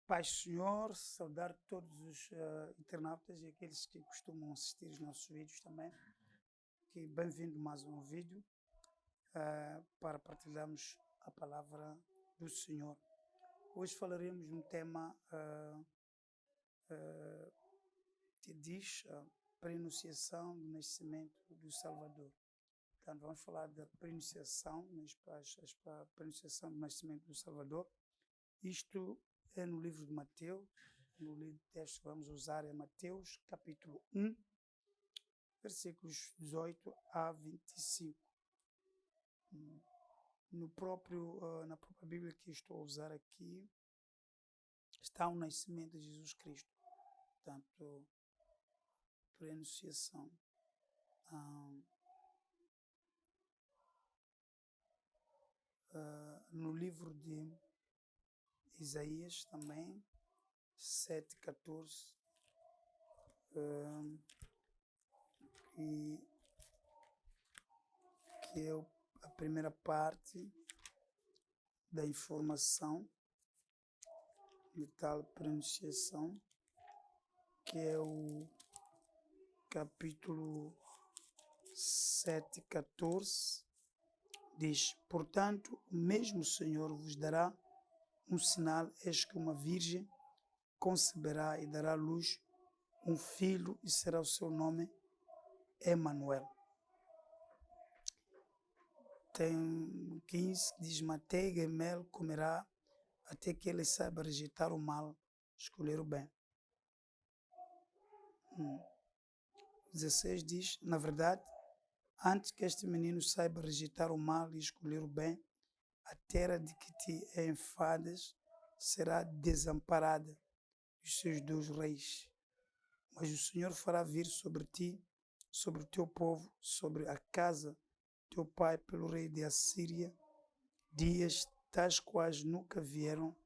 Paz, Senhor, saudar todos os internautas e aqueles que costumam assistir os nossos vídeos também. Que bem-vindo mais um vídeo para partilharmos a palavra do Senhor. Hoje falaremos de um tema que diz a prenunciação do nascimento do Salvador. Portanto, vamos falar da prenunciação, a prenunciação do nascimento do Salvador. Isto é no livro de Mateus. No livro de texto que vamos usar é Mateus, capítulo 1, versículos 18 a 25. Na própria Bíblia que estou a usar aqui, está o nascimento de Jesus Cristo. Portanto, prenunciação. No livro de Isaías também, 7:14, que é a primeira parte da informação de tal pronunciação, que é o capítulo 7:14, diz: portanto, o mesmo Senhor vos dará um sinal, eis que uma virgem conceberá e dará à luz um filho, e será o seu nome Emanuel. Tem 15, diz: manteiga e mel comerá até que ele saiba rejeitar o mal, escolher o bem. 16 diz: na verdade, antes que este menino saiba rejeitar o mal e escolher o bem, a terra de que te enfadas será desamparada, os seus 2 reis. Mas o Senhor fará vir sobre ti, sobre o teu povo, sobre a casa de teu pai, pelo rei de Assíria, dias tais quais nunca vieram,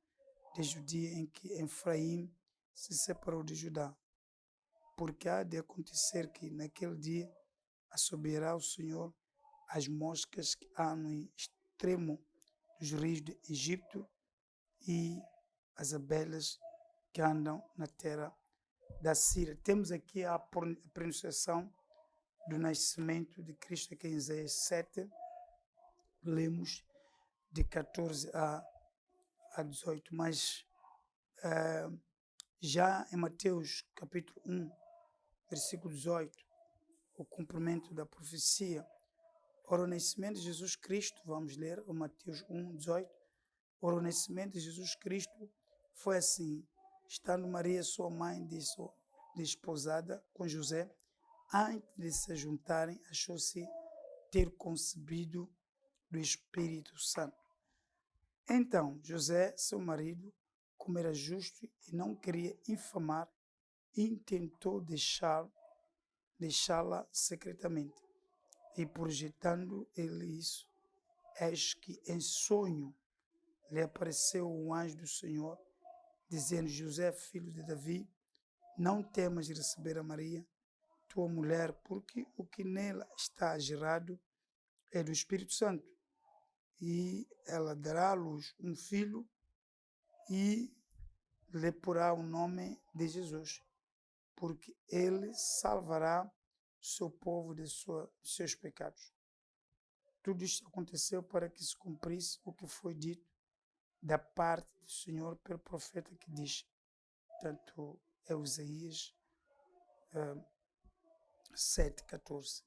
desde o dia em que Efraim se separou de Judá. Porque há de acontecer que naquele dia assobiará o Senhor as moscas que há no extremo dos rios do Egito e as abelhas que andam na terra da Síria. Temos aqui a pronunciação do nascimento de Cristo, aqui em Isaías 7, lemos de 14 a 18, mas já em Mateus capítulo 1, versículo 18, o cumprimento da profecia. Ora, o nascimento de Jesus Cristo, vamos ler o Mateus 1, 18. Ora, o nascimento de Jesus Cristo foi assim: estando Maria, sua mãe, desposada com José, antes de se juntarem, achou-se ter concebido do Espírito Santo. Então, José, seu marido, como era justo e não queria infamar, intentou deixá-la secretamente. E projetando ele isso, eis que em sonho lhe apareceu um anjo do Senhor, dizendo: José, filho de Davi, não temas receber a Maria, tua mulher, porque o que nela está gerado é do Espírito Santo. E ela dará à luz um filho e lhe porá o nome de Jesus, porque ele salvará o seu povo de seus pecados. Tudo isto aconteceu para que se cumprisse o que foi dito da parte do Senhor pelo profeta, que diz, portanto, é Isaías 7:14.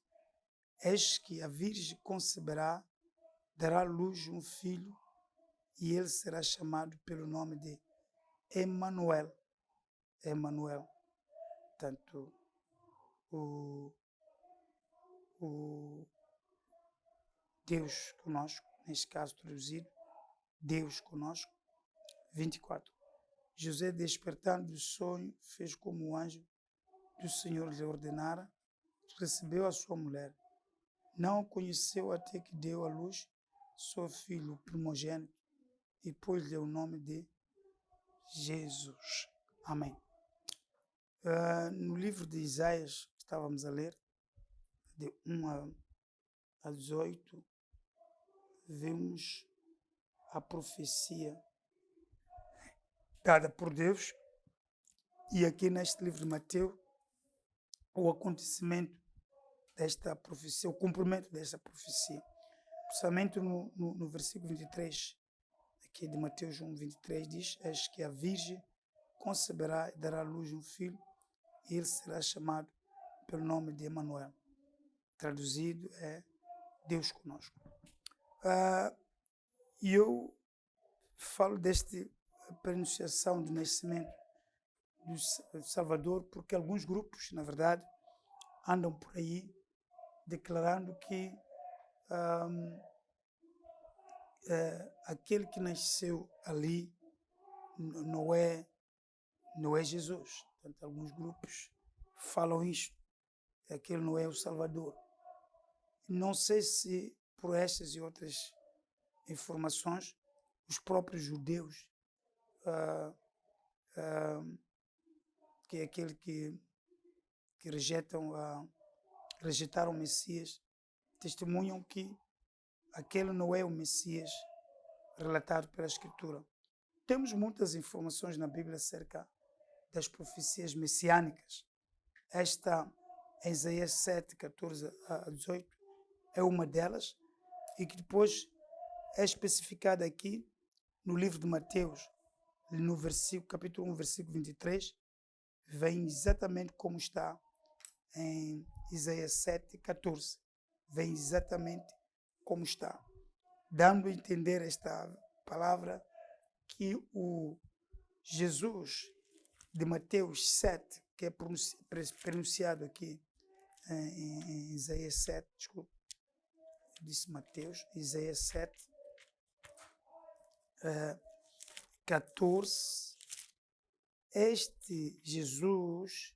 Eis que a virgem conceberá, dará à luz um filho, e ele será chamado pelo nome de Emanuel. Emanuel. Portanto, o Deus conosco, neste caso traduzido, Deus conosco. 24. José, despertando do sonho, fez como o anjo do Senhor lhe ordenara, recebeu a sua mulher. Não a conheceu até que deu à luz seu filho primogênito e pôs-lhe o nome de Jesus. Amém. No livro de Isaías, que estávamos a ler, de 1 a 18, vemos a profecia dada por Deus. E aqui neste livro de Mateus, o acontecimento desta profecia, o cumprimento desta profecia, principalmente no versículo 23, aqui de Mateus 1, 23, diz: Eis que a Virgem conceberá e dará à luz um filho, e ele será chamado pelo nome de Emanuel. Traduzido é Deus conosco. E eu falo desta pronunciação do nascimento do Salvador porque alguns grupos, na verdade, andam por aí declarando que aquele que nasceu ali não é Jesus. Portanto, alguns grupos falam isto, aquele não é o Salvador. Não sei se por estas e outras informações os próprios judeus, que é aquele que rejeitaram o Messias, testemunham que aquele não é o Messias relatado pela Escritura. Temos muitas informações na Bíblia acerca das profecias messiânicas. Esta, em Isaías 7, 14 a 18, é uma delas, e que depois é especificada aqui no livro de Mateus, no capítulo 1, versículo 23, vem exatamente como está em Isaías 7, 14. Vem exatamente como está, dando a entender esta palavra que o Jesus de Mateus 7, que é pronunciado aqui em Isaías 7, desculpa, disse Mateus, Isaías 7, 14, este Jesus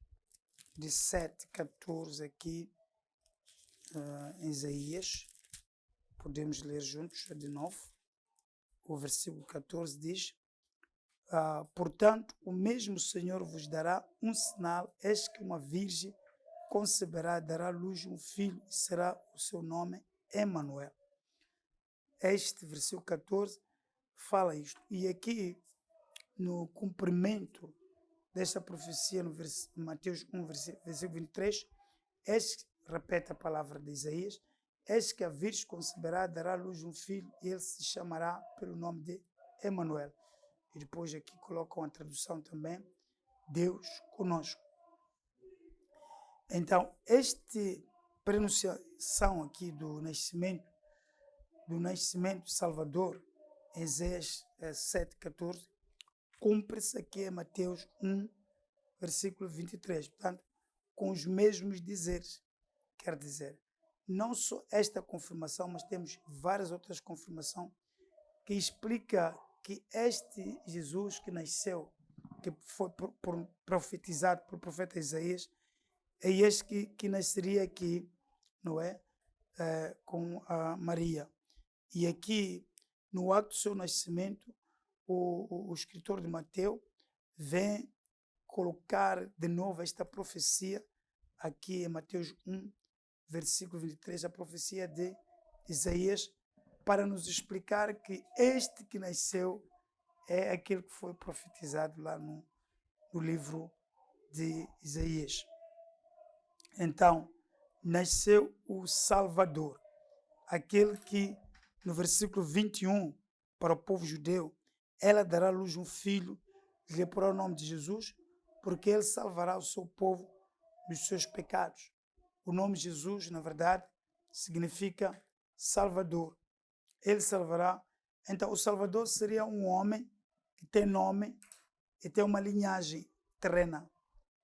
de 7, 14 aqui, em Isaías, podemos ler juntos de novo, o versículo 14 diz: portanto, o mesmo Senhor vos dará um sinal, eis que uma virgem conceberá, dará à luz um filho, e será o seu nome Emanuel. Este versículo 14 fala isto. E aqui, no cumprimento desta profecia, no Mateus 1, versículo 23, repete a palavra de Isaías: eis que a virgem conceberá, dará à luz um filho, e ele se chamará pelo nome de Emanuel. E depois aqui colocam a tradução também, Deus conosco. Então, esta pronunciação aqui do nascimento do Salvador, em Isaías 7, 14, cumpre-se aqui em Mateus 1, versículo 23. Portanto, com os mesmos dizeres. Quer dizer, não só esta confirmação, mas temos várias outras confirmações que explica que este Jesus que nasceu, que foi profetizado pelo profeta Isaías, é este que nasceria aqui, não é? Com a Maria. E aqui, no ato do seu nascimento, o escritor de Mateus vem colocar de novo esta profecia aqui em Mateus 1, versículo 23, a profecia de Isaías, para nos explicar que este que nasceu é aquele que foi profetizado lá no livro de Isaías. Então, nasceu o Salvador, aquele que, no versículo 21, para o povo judeu, ela dará à luz um filho, lhe porá o nome de Jesus, porque ele salvará o seu povo dos seus pecados. O nome Jesus, na verdade, significa Salvador. Ele salvará. Então, o Salvador seria um homem que tem nome e tem uma linhagem terrena.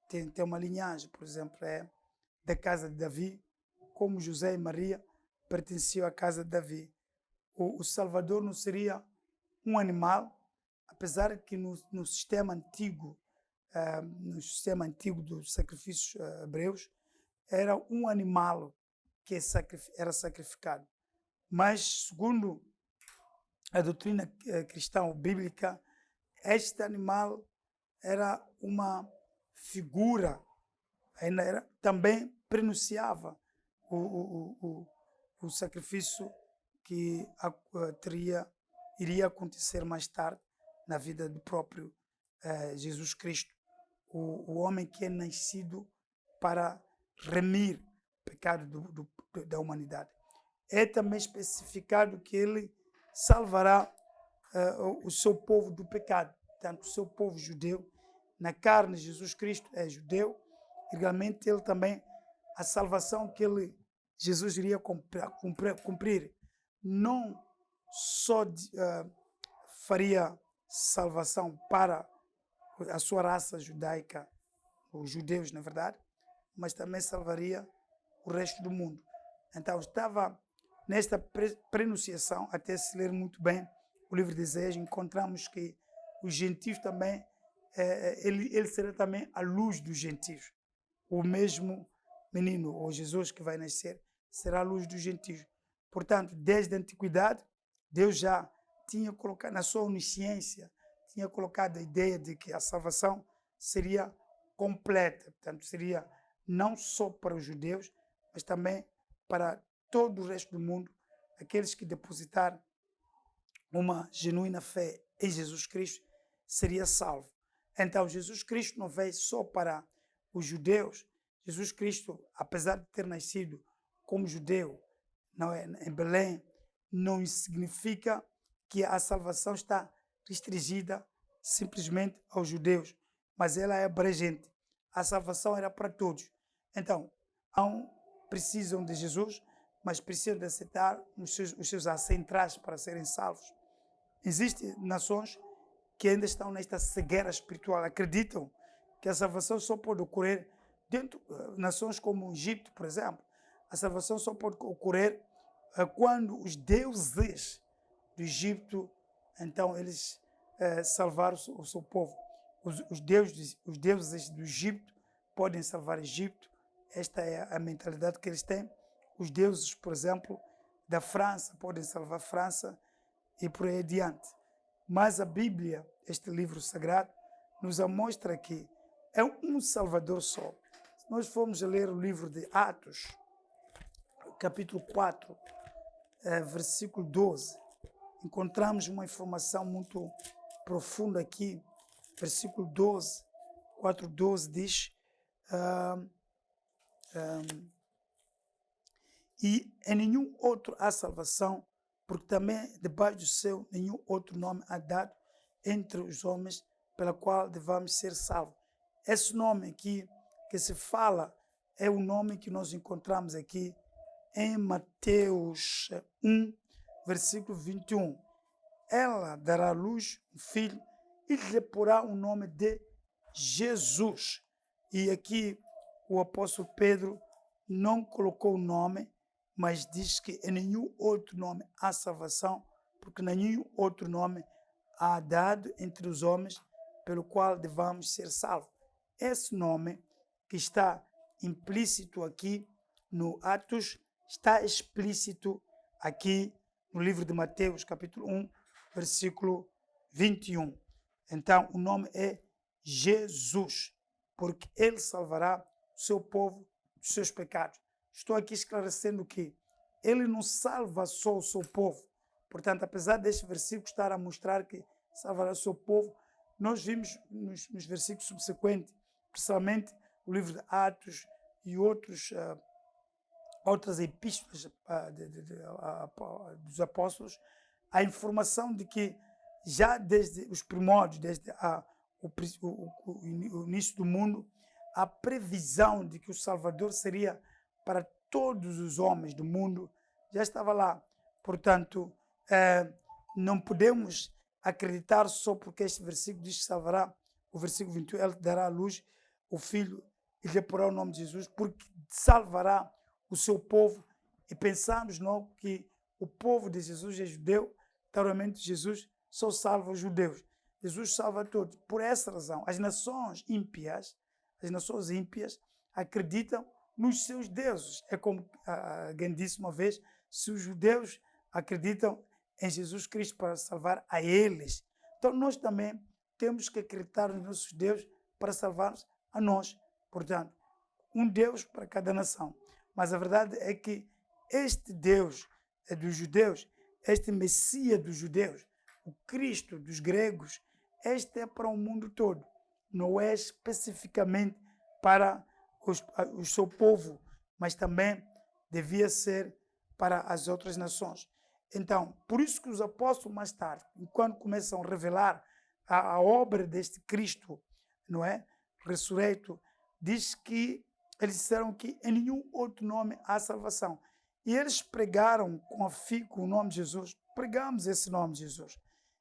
Tem uma linhagem, por exemplo, é da casa de Davi, como José e Maria pertenciam à casa de Davi. O Salvador não seria um animal, apesar que no sistema antigo dos sacrifícios hebreus, era um animal que era sacrificado. Mas, segundo a doutrina cristã ou bíblica, este animal era uma figura, também pronunciava o sacrifício que iria acontecer mais tarde na vida do próprio Jesus Cristo, o homem que é nascido para remir o pecado da humanidade. É também especificado que ele salvará o seu povo do pecado, portanto, o seu povo judeu. Na carne, Jesus Cristo é judeu, e realmente ele também, a salvação que Jesus iria cumprir, não só faria salvação para a sua raça judaica, os judeus, na verdade, mas também salvaria o resto do mundo. Então, estava nesta prenunciação, até se ler muito bem o livro de Isaías, encontramos que os gentios também, ele será também a luz dos gentios. O mesmo menino, ou Jesus que vai nascer, será a luz dos gentios. Portanto, desde a antiguidade, Deus já tinha colocado, na sua onisciência, tinha colocado a ideia de que a salvação seria completa. Portanto, seria não só para os judeus, mas também para todo o resto do mundo, aqueles que depositar uma genuína fé em Jesus Cristo, seria salvo. Então, Jesus Cristo não veio só para os judeus. Jesus Cristo, apesar de ter nascido como judeu, não é, em Belém, não significa que a salvação está restringida simplesmente aos judeus, mas ela é abrangente. A salvação era para todos. Então, não precisam de Jesus, mas precisam de aceitar os seus ancestrais para serem salvos. Existem nações que ainda estão nesta cegueira espiritual, acreditam que a salvação só pode ocorrer dentro de nações como o Egito, por exemplo. A salvação só pode ocorrer quando os deuses do Egito, então eles salvaram o seu povo. Os deuses do Egito podem salvar o Egito. Esta é a mentalidade que eles têm. Os deuses, por exemplo, da França podem salvar a França e por aí adiante. Mas a Bíblia, este livro sagrado, nos mostra que é um Salvador só. Se nós formos a ler o livro de Atos, capítulo 4, versículo 12, encontramos uma informação muito profunda aqui. Versículo 12, 4:12 diz: e em nenhum outro há salvação, porque também debaixo do céu nenhum outro nome há dado entre os homens pela qual devamos ser salvos. Esse nome aqui que se fala é o nome que nós encontramos aqui em Mateus 1, versículo 21. Ela dará à luz um filho e lhe porá o nome de Jesus. E aqui o apóstolo Pedro não colocou o nome, mas diz que em nenhum outro nome há salvação, porque nenhum outro nome há dado entre os homens pelo qual devamos ser salvos. Esse nome que está implícito aqui no Atos, está explícito aqui no livro de Mateus, capítulo 1, versículo 21. Então, o nome é Jesus, porque ele salvará o seu povo dos seus pecados. Estou aqui esclarecendo que ele não salva só o seu povo. Portanto, apesar deste versículo estar a mostrar que salvará o seu povo, nós vimos nos versículos subsequentes, principalmente o livro de Atos e outras epístolas dos apóstolos, a informação de que já desde os primórdios, desde o início do mundo, a previsão de que o Salvador seria para todos os homens do mundo já estava lá. Portanto, não podemos acreditar só porque este versículo diz que salvará, o versículo 21, ele dará à luz o Filho e lhe porá o nome de Jesus, porque salvará o seu povo. E pensamos não que o povo de Jesus é judeu, naturalmente Jesus só salva os judeus. Jesus salva todos. Por essa razão, as nações ímpias acreditam nos seus deuses. É como alguém disse uma vez, se os judeus acreditam em Jesus Cristo para salvar a eles, então nós também temos que acreditar nos nossos deuses para salvar a nós. Portanto, um Deus para cada nação. Mas a verdade é que este Deus é dos judeus, este Messias dos judeus, o Cristo dos gregos, este é para o mundo todo, não é especificamente para o seu povo, mas também devia ser para as outras nações. Então, por isso que os apóstolos mais tarde, quando começam a revelar a obra deste Cristo, não é? Ressurreto, diz que eles disseram que em nenhum outro nome há salvação. E eles pregaram com o nome de Jesus, pregamos esse nome de Jesus.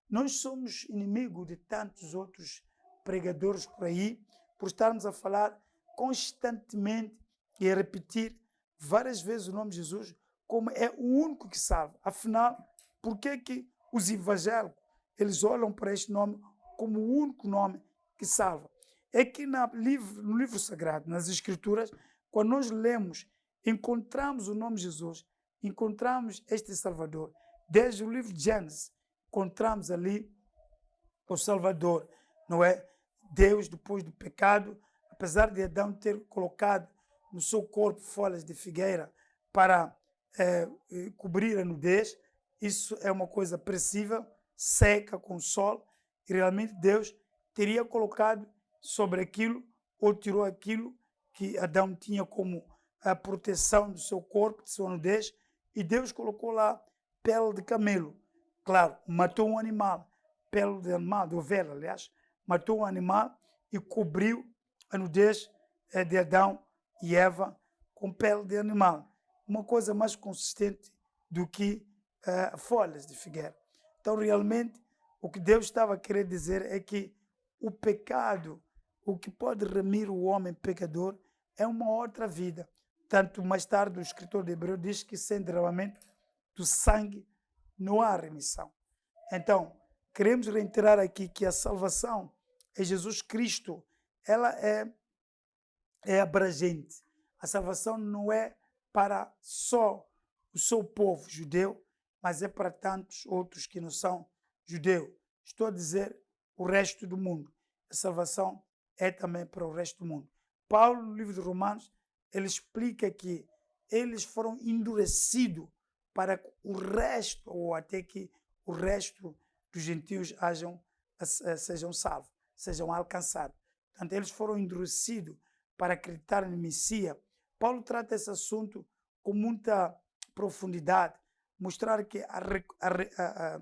Nós somos inimigos de tantos outros pregadores por aí, por estarmos a falar constantemente e a repetir várias vezes o nome de Jesus, como é o único que salva. Afinal, por que os evangélicos eles olham para este nome como o único nome que salva? É que no livro sagrado, nas Escrituras, quando nós lemos, encontramos o nome de Jesus, encontramos este Salvador. Desde o livro de Gênesis, encontramos ali o Salvador, não é? Deus, depois do pecado, apesar de Adão ter colocado no seu corpo folhas de figueira para cobrir a nudez, isso é uma coisa perecível, seca com o sol, e realmente Deus teria colocado sobre aquilo, ou tirou aquilo que Adão tinha como a proteção do seu corpo, de sua nudez, e Deus colocou lá pele de camelo. Claro, matou um animal, pele de animal, de ovelha, aliás, matou um animal e cobriu a nudez de Adão e Eva com pele de animal. Uma coisa mais consistente do que folhas de figueira. Então, realmente, o que Deus estava a querer dizer é que o pecado, o que pode remir o homem pecador, é uma outra vida. Tanto mais tarde o escritor de Hebreu diz que sem derramamento do sangue não há remissão. Então, queremos reiterar aqui que a salvação em Jesus Cristo, ela é abrangente. A salvação não é para só o seu povo judeu, mas é para tantos outros que não são judeus. Estou a dizer o resto do mundo. A salvação é também para o resto do mundo. Paulo, no livro de Romanos, ele explica que eles foram endurecidos para o resto, ou até que o resto dos gentios sejam salvos, sejam alcançados. Portanto, eles foram endurecidos para acreditar no Messias. Paulo trata esse assunto com muita profundidade, mostrar que a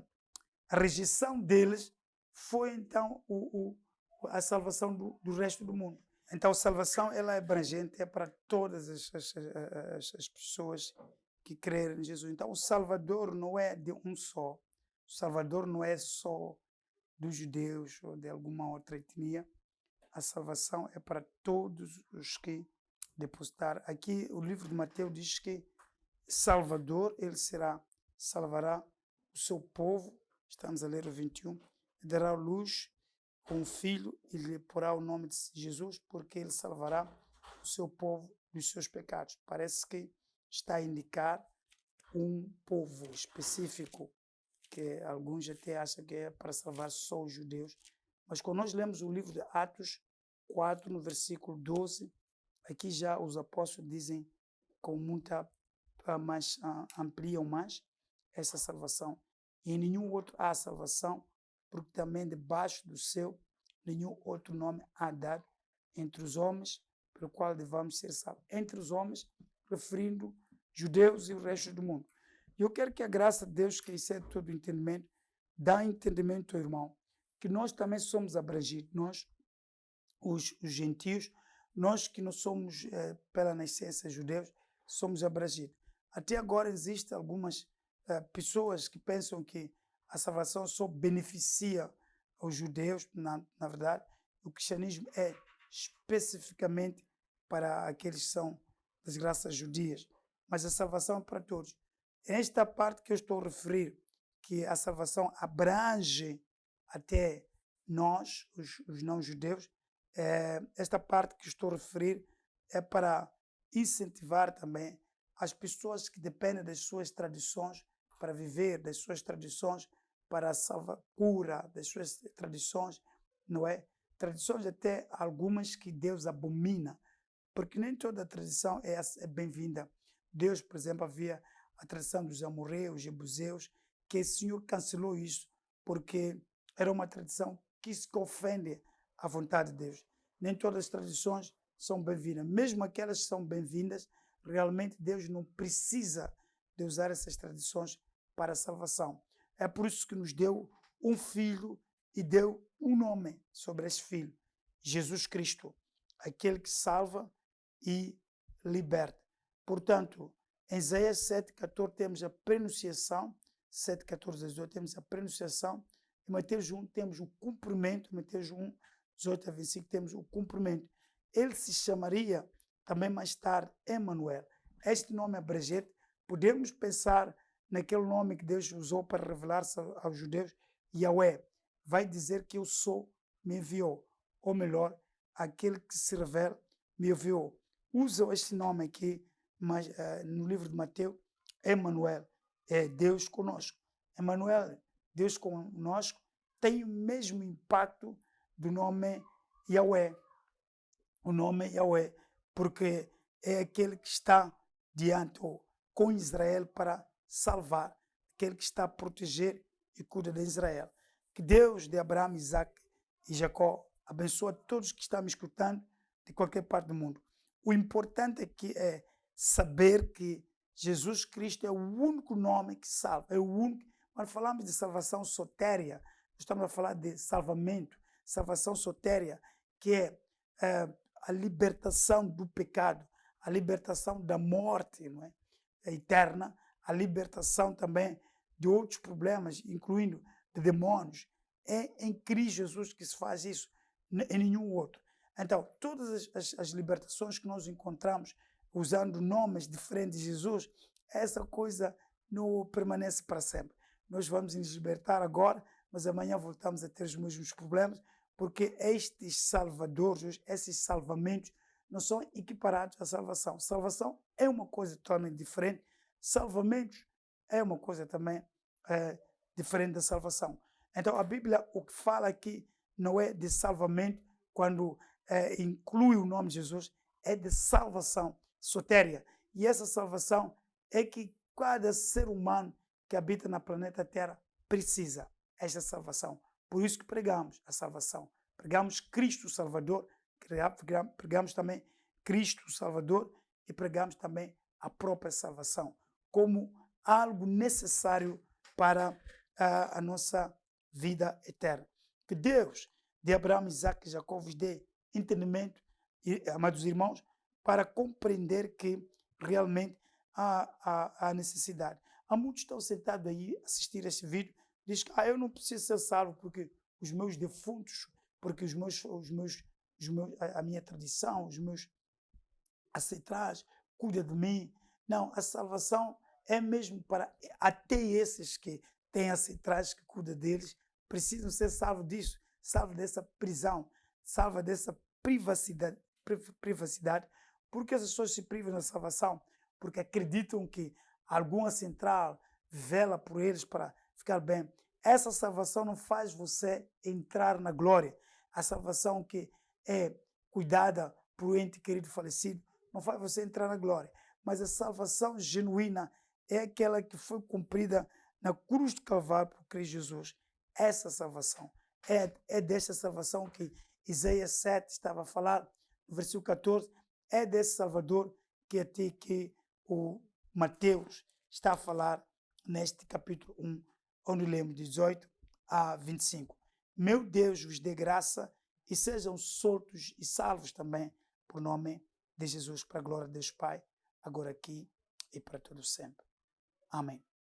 rejeição deles foi então a salvação do resto do mundo. Então a salvação ela é abrangente, é para todas as pessoas que creem em Jesus. Então o Salvador não é de um só. O Salvador não é só dos judeus ou de alguma outra etnia. A salvação é para todos os que depositar. Aqui o livro de Mateus diz que Salvador, ele salvará o seu povo. Estamos a ler o 21. Dará luz com um filho e lhe porá o nome de Jesus, porque ele salvará o seu povo dos seus pecados. Parece que está a indicar um povo específico, que alguns até acham que é para salvar só os judeus. Mas quando nós lemos o livro de Atos 4, no versículo 12, aqui já os apóstolos dizem com muita mais, ampliam mais essa salvação. E em nenhum outro há salvação, porque também debaixo do céu nenhum outro nome há dado entre os homens, pelo qual devamos ser salvos. Entre os homens, referindo judeus e o resto do mundo. E eu quero que a graça de Deus, que excede todo entendimento, dá entendimento ao irmão, que nós também somos abrangidos, nós, os gentios, nós que não somos, pela nascença, judeus, somos abrangidos. Até agora existem algumas pessoas que pensam que a salvação só beneficia os judeus, na verdade. O cristianismo é especificamente para aqueles que são das graças judias, mas a salvação é para todos. Esta parte que eu estou a referir, que a salvação abrange até nós, os não-judeus, esta parte que estou a referir é para incentivar também as pessoas que dependem das suas tradições para viver, das suas tradições para a salva-cura, das suas tradições, não é? Tradições até algumas que Deus abomina, porque nem toda tradição é bem-vinda. Deus, por exemplo, havia a tradição dos amorreus, jebuseus, que o Senhor cancelou isso, porque era uma tradição que ofendem a vontade de Deus. Nem todas as tradições são bem-vindas. Mesmo aquelas que são bem-vindas, realmente Deus não precisa de usar essas tradições para a salvação. É por isso que nos deu um filho e deu um nome sobre esse filho, Jesus Cristo, aquele que salva e liberta. Portanto, em Isaías 7,14 temos a prenunciação, 7,14 a 18 temos a prenunciação, em Mateus 1 temos o cumprimento, Mateus 1, 18 a 25 temos o cumprimento. Ele se chamaria também mais tarde Emanuel. Este nome abrangente, podemos pensar naquele nome que Deus usou para revelar-se aos judeus, Yahweh, vai dizer que eu sou, me enviou. Ou melhor, aquele que se revela, me enviou. Usam este nome aqui mas, no livro de Mateus, Emanuel, é Deus conosco. Emanuel, Deus conosco, tem o mesmo impacto do nome Yahweh. O nome Yahweh, porque é aquele que está diante ou com Israel para salvar, aquele que está a proteger e cuida de Israel. Que Deus de Abraão, Isaac e Jacó abençoe todos que estão me escutando de qualquer parte do mundo. O importante aqui é saber que Jesus Cristo é o único nome que salva, é o único. Quando falamos de salvação sotéria, estamos a falar de salvamento, salvação sotéria, que é a libertação do pecado, a libertação da morte, não é? Eterna, a libertação também de outros problemas, incluindo de demônios. É em Cristo Jesus que se faz isso, em nenhum outro. Então, todas as libertações que nós encontramos usando nomes diferentes de Jesus, essa coisa não permanece para sempre. Nós vamos nos libertar agora, mas amanhã voltamos a ter os mesmos problemas, porque estes salvadores, esses salvamentos, não são equiparados à salvação. Salvação é uma coisa totalmente diferente. Salvamentos é uma coisa também diferente da salvação. Então, a Bíblia, o que fala aqui, não é de salvamento, quando inclui o nome de Jesus, é de salvação sotéria. E essa salvação é que cada ser humano que habita na planeta Terra precisa. Esta salvação. Por isso que pregamos a salvação. Pregamos Cristo Salvador, pregamos também Cristo Salvador e pregamos também a própria salvação como algo necessário para a nossa vida eterna. Que Deus de Abraão, Isaac e Jacó vos dê entendimento, amados irmãos, para compreender que realmente há necessidade. Há muitos que estão sentados aí a assistir a este vídeo, diz que eu não preciso ser salvo porque os meus defuntos, porque a minha tradição, os meus ancestrais cuidam de mim. Não, a salvação é mesmo para até esses que têm ancestrais que cuidam deles, precisam ser salvos disso, salvos dessa prisão, salvos dessa privacidade. Porque as pessoas se privam da salvação? Porque acreditam que alguma central vela por eles para ficar bem. Essa salvação não faz você entrar na glória. A salvação que é cuidada por um ente querido falecido não faz você entrar na glória. Mas a salvação genuína é aquela que foi cumprida na cruz do Calvário por Cristo Jesus. Essa salvação é desta salvação que Isaías 7 estava a falar, no versículo 14, é desse Salvador que até que o Mateus está a falar neste capítulo 1, onde lemos 18 a 25. Meu Deus vos dê graça e sejam soltos e salvos também por nome de Jesus, para a glória de Deus Pai, agora aqui e para todo sempre. Amém.